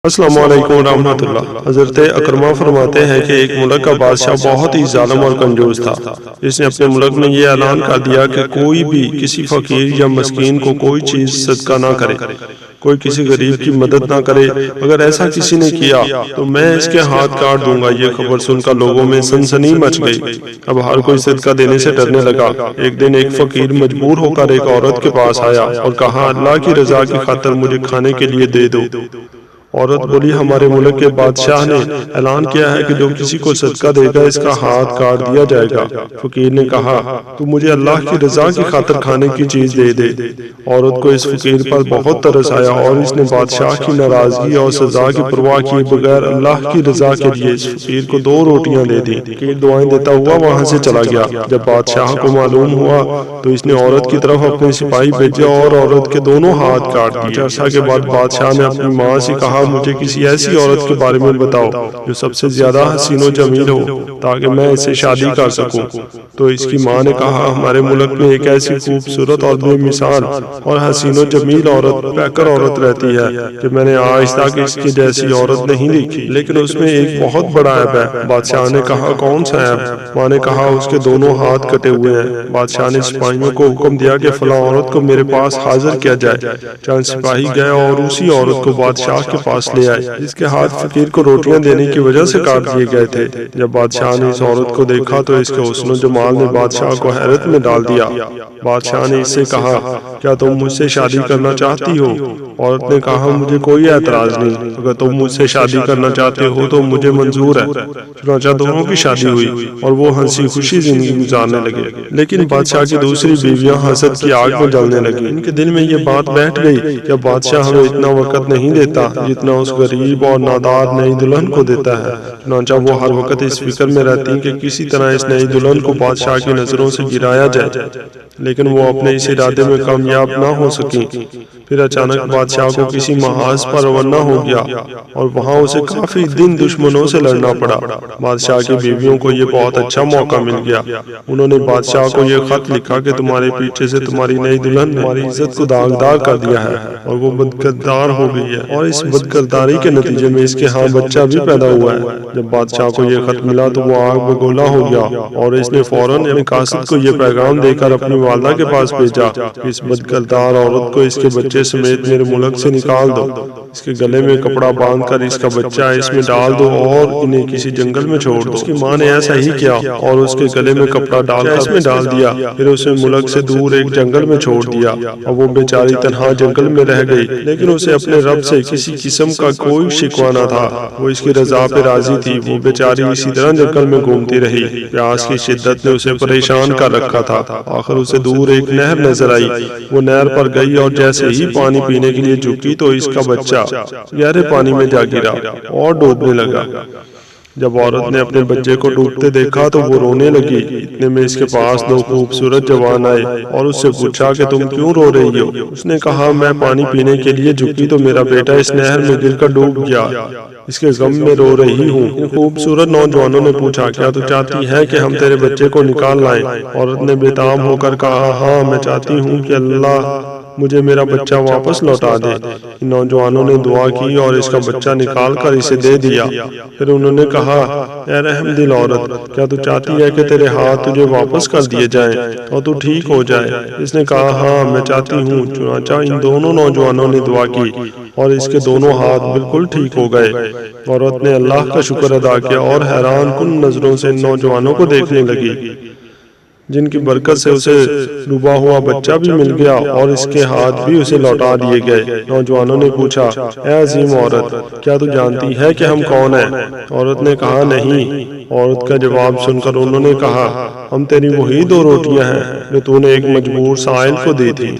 السلام علیکم ورحمۃ اللہ۔ حضرت اکرمہ فرماتے ہیں کہ ایک ملک کا بادشاہ بہت ہی ظالم اور کنجوس تھا۔ اس نے اپنے ملک میں یہ اعلان کر دیا کہ کوئی بھی کسی فقیر یا مسکین کو کوئی چیز صدقہ نہ کرے، کوئی کسی غریب کی مدد نہ کرے۔ اگر ایسا کسی نے کیا تو میں اس کے ہاتھ کاٹ دوں گا۔ یہ خبر سن کر لوگوں میں سنسنی مچ گئی۔ اب ہر کوئی صدقہ دینے سے ڈرنے لگا۔ ایک دن ایک فقیر مجبور ہو کر ایک عورت کے پاس آیا اور کہا، اللہ کی رضا کی خاطر مجھے کھانے کے لیے دے دو۔ عورت بولی، ہمارے ملک کے بادشاہ نے اعلان کیا ہے کہ جو کسی کو صدقہ دے گا اس کا ہاتھ کاٹ دیا جائے گا۔ فقیر نے کہا، تو مجھے اللہ کی رضا کی خاطر کھانے کی چیز دے دے۔ عورت کو اس فقیر پر بہت ترس آیا اور اس نے بادشاہ کی ناراضگی اور سزا کی پرواہ کیے بغیر اللہ کی رضا کے لیے اس فقیر کو 2 روٹیاں دے دیں۔ فقیر دعائیں دیتا ہوا وہاں سے چلا گیا۔ جب بادشاہ کو معلوم ہوا تو اس نے عورت کی طرف اپنے سپاہی بھیجے اور عورت کے دونوں ہاتھ کاٹ دیے۔ عرصہ کے بعد بادشاہ نے اپنی ماں سے کہا، مجھے کسی ایسی عورت کے بارے میں بتاؤ جو سب سے زیادہ حسین و جمیل ہو تاکہ میں اس سے شادی کر سکوں۔ تو اس کی ماں نے کہا، ہمارے ملک میں ایک ایسی خوبصورت اور بے مثال اور حسین و جمیل عورت پیکر عورت رہتی ہے کہ میں نے آج تک اس کی جیسی عورت نہیں دیکھی، لیکن اس میں ایک بہت بڑا عیب ہے۔ بادشاہ نے کہا، کون سا عیب؟ ماں نے کہا، اس کے دونوں ہاتھ کٹے ہوئے ہیں۔ بادشاہ نے سپاہیوں کو حکم دیا کہ فلاں عورت کو میرے پاس حاضر کیا جائے۔ چند سپاہی گئے اور اسی عورت کو بادشاہ کے پاس لے آئے جس کے ہاتھ فقیر کو روٹیاں دینے کی وجہ سے کاٹ دیے گئے تھے۔ جب بادشاہ نے اس عورت کو دیکھا تو اس کے حسن و جمال نے بادشاہ کو حیرت میں ڈال دیا۔ بادشاہ نے اس سے کہا، کیا تم مجھ سے شادی کرنا چاہتی ہو؟ عورت نے کہا، مجھے کوئی اعتراض نہیں، اگر تم مجھ سے شادی کرنا چاہتے ہو تو مجھے منظور ہے۔ چنانچہ دونوں کی شادی ہوئی اور وہ ہنسی خوشی زندگی گزارنے لگے۔ لیکن بادشاہ کی دوسری بیویاں حسد کی آگ میں جلنے لگیں۔ ان کے دل میں یہ بات بیٹھ گئی کہ بادشاہ ہمیں اتنا وقت نہیں دیتا جتنا اس غریب اور نادار نئی دلہن کو دیتا ہے۔ چنانچہ وہ ہر وقت اس فکر میں رہتی کہ کسی طرح اس نئی دلہن کو بادشاہ کی نظروں سے گرایا جائے، لیکن وہ اپنے اس ارادے میں کامیاب نہ ہو سکیں۔ پھر اچانک بادشاہ کو کسی محاذ پر روانہ ہو گیا اور وہاں اسے کافی دن دشمنوں سے لڑنا پڑا۔ بادشاہ کی بیویوں کو یہ بہت اچھا موقع مل گیا۔ انہوں نے بادشاہ کو یہ خط لکھا کہ تمہارے پیچھے سے تمہاری نئی دلہن نے تمہاری عزت کو داغدار کر دیا ہے اور وہ بدکردار ہو گئی ہے، اور اس بدکرداری کے نتیجے میں اس کے ہاں بچہ بھی پیدا ہوا ہے۔ جب بادشاہ کو یہ خط ملا تو وہ آگ بگولا ہو گیا اور اس نے فوراً اپنے قاصد کو یہ پیغام دے کر اپنی والدہ کے پاس بھیجا کہ اس بدکردار عورت کو اس کے بچے سمیت میرے ملک سے نکال دو۔ اس کے گلے میں کپڑا باندھ کر اس کا بچہ اس میں ڈال دو اور انہیں کسی جنگل میں چھوڑ دو۔ اس کی ماں نے ایسا ہی کیا اور اس کے گلے میں کپڑا ڈال کر اس میں ڈال دیا۔ پھر اسے ملک سے دور ایک جنگل میں چھوڑ دیا اور وہ بیچاری تنہا جنگل میں رہ گئی، لیکن اسے اپنے رب سے کسی قسم کا کوئی شکوہ نہ تھا۔ وہ اس کی رضا پہ راضی تھی۔ وہ بیچاری اسی طرح جنگل میں گھومتی رہی۔ پیاس کی شدت نے اسے پریشان کر رکھا تھا۔ آخر اسے دور ایک نہر نظر آئی۔ وہ نہر پر گئی اور جیسے ہی پانی پینے کے لیے جھکی تو اس کا بچہ گہرے پانی میں جا گرا اور ڈوبنے لگا۔ جب عورت نے اپنے بچے کو ڈوبتے دیکھا تو وہ رونے لگی۔ اتنے میں اس کے پاس 2 خوبصورت جوان آئے اور اس سے پوچھا کہ تم کیوں رو رہی ہو؟ اس نے کہا، میں پانی پینے کے لیے جھکی تو میرا بیٹا اس نہر میں گر کر ڈوب گیا، اس کے غم میں رو رہی ہوں۔ ان خوبصورت نوجوانوں نے پوچھا، کیا تو چاہتی ہے کہ ہم تیرے بچے کو نکال لائیں؟ عورت نے بے تاب ہو کر کہا، ہاں میں چاہتی ہوں کہ اللہ مجھے میرا بچہ واپس لوٹا دے۔ ان نوجوانوں نے دعا کی اور اس کا بچہ نکال کر اسے دے دیا۔ پھر انہوں نے کہا، اے رحم دل عورت، کیا تو چاہتی ہے کہ تیرے ہاتھ تجھے واپس کر دیے جائیں اور تو ٹھیک ہو جائے؟ اس نے کہا، ہاں میں چاہتی ہوں۔ چنانچہ ان دونوں نوجوانوں نے دعا کی اور اس کے دونوں ہاتھ بالکل ٹھیک ہو گئے۔ عورت نے اللہ کا شکر ادا کیا اور حیران کن نظروں سے ان نوجوانوں کو دیکھنے لگی، جن کی برکت سے اسے ڈوبا ہوا بچہ بھی مل گیا اور اس کے ہاتھ بھی اسے لوٹا دیے گئے۔ نوجوانوں نے پوچھا، اے عظیم عورت، کیا تو جانتی ہے کہ ہم کون ہیں؟ عورت نے کہا، نہیں۔ عورت کا جواب سن کر انہوں نے کہا، ہم تیری وہی 2 روٹیاں ہیں جو تو نے ایک مجبور سائل کو دی تھی۔